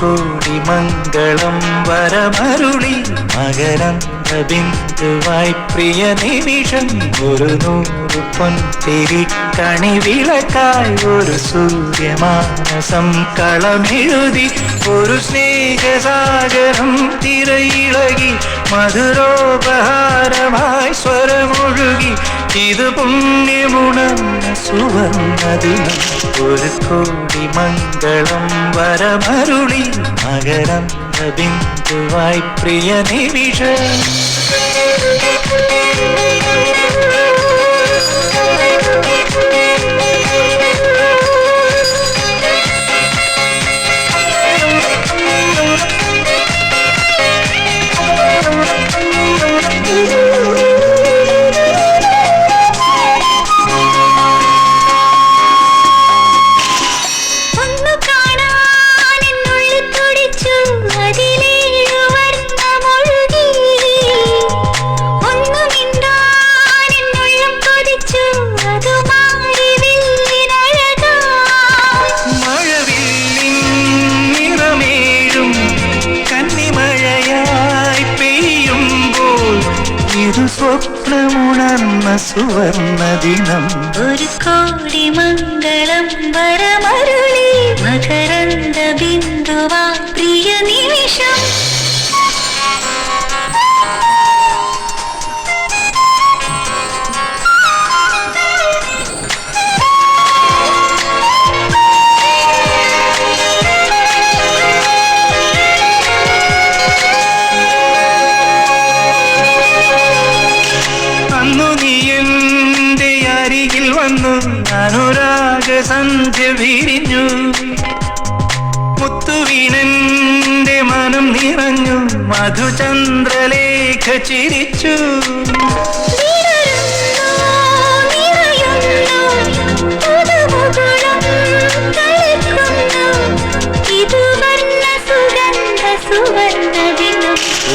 കോടി മംഗളം വരമരുളി മകരന്ത ബിന്ദുവായി പ്രിയ നിമിഷം ഒരു 100 പൊൻതിരിക്കണി വിളക്കായി ഒരു സൂര്യമാനസം കളമെഴുതി ഒരു സ്നേഹസാഗരം തിരയിളകി മധുരോപഹാരമായി സ്വരമൊഴുകി ഇത് പുണ്യമുണർന്ന സുവർണദിനം 1 കോടി മംഗളം വരമരുളി മകരന്ത ബിന്ദുവായി പ്രിയ നിമിഷം സ്വപ്നമുണർന്ന സുവർണദിനം 1 കോടി മംഗളം വരമരുളി മകരന്ത ബിന്ദുവാ പ്രിയ നിമിഷം അനുരാഗ സന്ധ്യ വിരിഞ്ഞു മുത്തുവീണന്റെ മനം നിറഞ്ഞു മധുചന്ദ്രലേഖ ചിരിച്ചു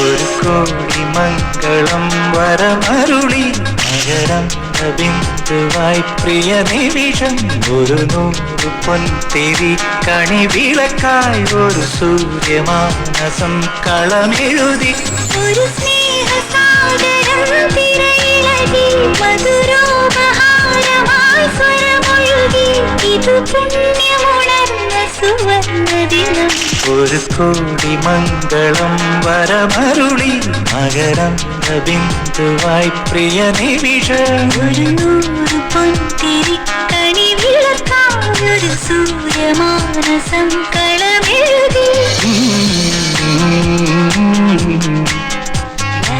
ഒരു കോടി മംഗളം വരമരുളി മകരന്ത ബിന്ദുവായി പ്രിയ നിമിഷം ഒരു 100 പൊൻതിരിക്കണി വിളക്കായി ഒരു സൂര്യമാനസം കളമെഴുതി ഒരു സ്നേഹസാഗരം തിരയിളകി മധുരോപഹാരമായി സ്വരമൊഴുകി ഇത് പുണ്യമുണർന്ന സുവർണദിനം 1 കോടി മംഗളം വരമരുളി മകരന്ത ബിന്ദുവായി പ്രിയ നിമിഷം ഒരു 100 പൊൻതിരിക്കണി വിളക്കായി ഒരു സൂര്യമാനസം കളമെഴുതി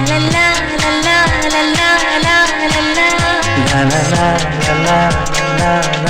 ലലാ ലലാ ലലാ ലലാ ലലാ ലലാ ലലാ ലലാ